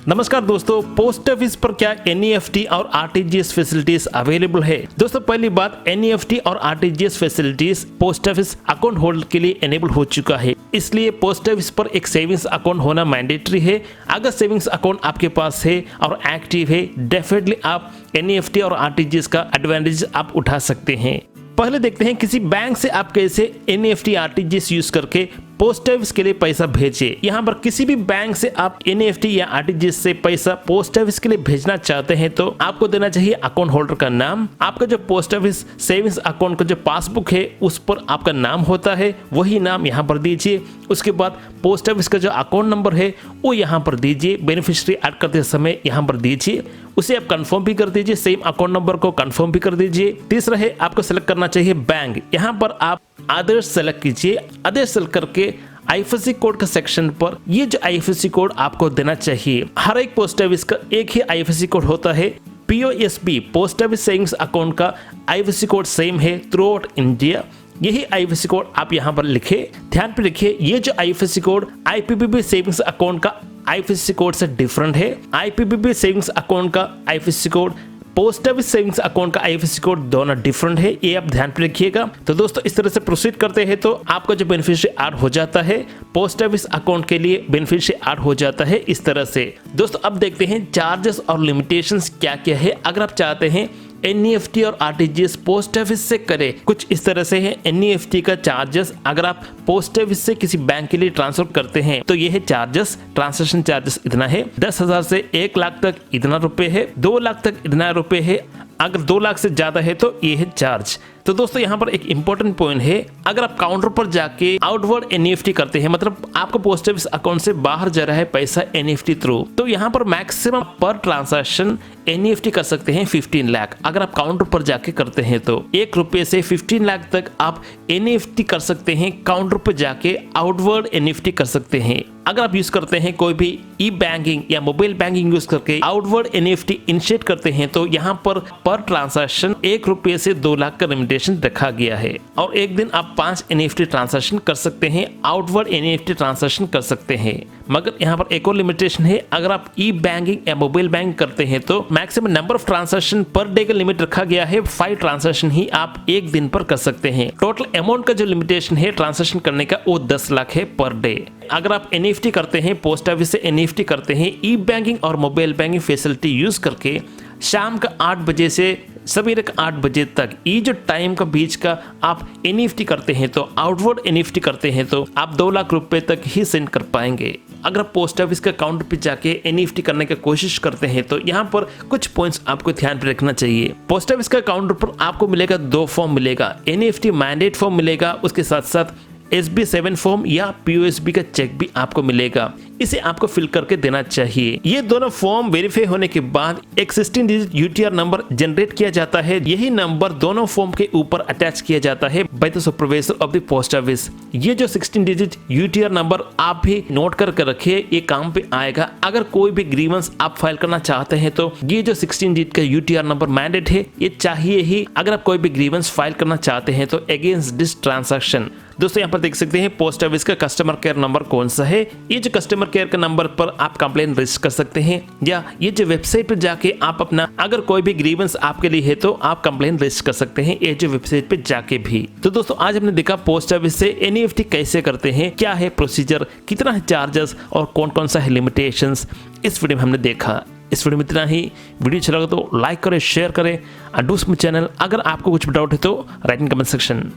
नमस्कार दोस्तों, post office पर क्या एनईएफटी और आरटीजीएस फैसिलिटीज अवेलेबल है। दोस्तों पहली बात, एनईएफटी और RTGS facilities post office account holder के लिए एनेबल हो चुका है, इसलिए पोस्ट ऑफिस पर एक सेविंग्स अकाउंट होना मैंडेटरी है। अगर सेविंग्स अकाउंट आपके पास है और एक्टिव है, डेफिनेटली आप एनईएफटी और आरटीजीएस का एडवांटेज आप उठा सकते हैं। पहले देखते हैं किसी बैंक से आप कैसे एनईएफटी आरटीजीएस यूज करके पोस्ट ऑफिस के लिए पैसा भेजिए। यहाँ पर किसी भी बैंक से आप एनईएफटी या आरटीजीएस से पैसा पोस्ट ऑफिस के लिए भेजना चाहते हैं तो आपको देना चाहिए अकाउंट होल्डर का नाम। आपका जो पोस्ट ऑफिस सेविंग्स अकाउंट का जो पासबुक है उस पर आपका नाम होता है, वही नाम यहाँ पर दीजिए। उसके बाद पोस्ट ऑफिस का जो अकाउंट नंबर है वो यहाँ पर दीजिए। बेनिफिशियरी ऐड करते समय यहाँ पर दीजिए, उसे आप कंफर्म भी कर दीजिए। सेम अकाउंट नंबर को कंफर्म भी कर दीजिए। तीसरा है आपको सेलेक्ट करना चाहिए बैंक। यहाँ पर आप आदेश सेलेक्ट कीजिए। आदेश सेलेक्ट करके आईएफएससी कोड का सेक्शन पर ये जो आईएफएससी कोड आपको देना चाहिए। हर एक पोस्ट ऑफिस का एक ही आईएफएससी कोड होता है। पीओएसबी पोस्ट ऑफिस सेविंग्स अकाउंट का आईएफएससी कोड सेम है थ्रू आउट इंडिया। यही आईएफएससी कोड आप यहाँ पर लिखे। ध्यान पे रखिए, ये जो IFSC code IPPB savings account का आईएफएससी कोड से डिफरेंट है। आईपीपीबी सेविंग्स अकाउंट का IFSC code, post office savings account का आईएफएससी कोड दोनों डिफरेंट है, ये आप ध्यान पे रखिएगा। तो दोस्तों इस तरह से प्रोसीड करते हैं तो आपका जो बेनिफिशियरी ऐड हो जाता है, पोस्ट ऑफिस अकाउंट के लिए बेनिफिशियरी ऐड हो जाता है इस तरह से। दोस्तों अब देखते हैं चार्जेस और लिमिटेशंस क्या क्या है। अगर आप चाहते हैं एनईएफटी और आरटीजीएस पोस्ट ऑफिस से करें, कुछ इस तरह से है। एनईएफटी का चार्जेस अगर आप पोस्ट ऑफिस से किसी बैंक के लिए ट्रांसफर करते हैं तो ये है चार्जेस। ट्रांसैक्शन चार्जेस इतना है, 10,000 से 1 लाख तक इतना रुपए है, 2 लाख तक इतना रुपए है, अगर 2 लाख से ज्यादा है तो ये है चार्ज। तो दोस्तों यहाँ पर एक इंपॉर्टेंट पॉइंट है, अगर आप काउंटर पर जाके आउटवर्ड एनईएफटी करते हैं, मतलब आपको पोस्ट ऑफिस अकाउंट से बाहर जा रहा है पैसा एनईएफटी थ्रू, तो यहाँ पर मैक्सिमम पर ट्रांजैक्शन एनईएफटी कर सकते हैं 15 लाख। अगर आप काउंटर पर जाके करते हैं तो 1 रुपए से 15 लाख तक आप एनईएफटी कर सकते हैं। काउंटर पर जाके आउटवर्ड एनईएफटी कर सकते हैं। अगर आप यूज करते हैं कोई भी ई बैंकिंग या मोबाइल बैंकिंग यूज करके आउटवर्ड एनईएफटी इनिशिएट करते हैं तो यहाँ पर ट्रांजैक्शन 1 रुपये से 2 लाख का लिमिटेशन रखा गया है और एक दिन आप 5 एनईएफटी ट्रांजैक्शन कर सकते हैं, आउटवर्ड एनईएफटी ट्रांजैक्शन कर सकते हैं। मगर यहाँ पर एक और लिमिटेशन है, अगर आप ई बैंकिंग या मोबाइल बैंक करते हैं तो maximum number of transaction per day का लिमिट रखा गया है। 5 ट्रांजैक्शन ही आप एक दिन पर कर सकते हैं। टोटल अमाउंट का जो लिमिटेशन है ट्रांजैक्शन करने का वो 10 लाख है पर डे। अगर आप एनईएफटी करते हैं, पोस्ट ऑफिस से एनईएफटी करते हैं ई बैंकिंग और मोबाइल बैंकिंग फैसिलिटी यूज करके, शाम का 8 बजे से सवेरे का 8 बजे तक, ये जो टाइम का बीच का आप एनईएफटी करते हैं तो आउटवर्ड एनईएफटी करते हैं तो आप 2 लाख रुपए तक ही सेंड कर पाएंगे। अगर आप पोस्ट ऑफिस का काउंटर पे जाके एनईएफटी करने की कोशिश करते हैं तो यहाँ पर कुछ पॉइंट्स आपको ध्यान पे रखना चाहिए। पोस्ट ऑफिस का काउंटर पर आपको मिलेगा 2 फॉर्म मिलेगा, एनईएफटी मैंडेट फॉर्म मिलेगा, उसके साथ साथ SB7 फॉर्म या पीओएसबी का चेक भी आपको मिलेगा। इसे आपको फिल करके देना चाहिए। ये दोनों फॉर्म वेरीफाई होने के बाद एक 16 डिजिट यूटीआर नंबर जनरेट किया जाता है। यही नंबर दोनों फॉर्म के ऊपर अटैच किया जाता है by the supervisor of the post office. ये जो 16 डिजिट यूटीआर नंबर आप भी नोट करके रखिए, ये काम पे आएगा। अगर कोई भी ग्रीवेंस आप फाइल करना चाहते हैं तो ये जो 16 डिजिट का यूटीआर नंबर मैंडेट है, ये चाहिए ही। अगर आप कोई भी ग्रीवेंस फाइल करना चाहते हैं तो अगेंस्ट दिस ट्रांजैक्शन। दोस्तों यहाँ पर देख सकते हैं पोस्ट ऑफिस का कस्टमर केयर नंबर कौन सा है। ये जो कस्टमर केयर के नंबर पर आप कंप्लेन रजिस्टर कर सकते हैं, या ये जो वेबसाइट पर जाके आप अपना, अगर कोई भी ग्रीवेंस आपके लिए है तो आप कंप्लेन रजिस्टर कर सकते हैं ये जो वेबसाइट पे जाके भी। तो दोस्तों आज हमने देखा पोस्ट ऑफिस से एनईएफटी कैसे करते हैं, क्या है प्रोसीजर, कितना है चार्जेस और कौन कौन सा है लिमिटेशंस, इस वीडियो में हमने देखा। इस वीडियो में इतना ही। वीडियो अच्छा लगा तो लाइक करें, शेयर करें, डू सब्सक्राइब चैनल। अगर आपको कुछ डाउट है तो right in comment section.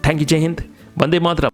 Thank you, जय हिंद, वंदे मातरम।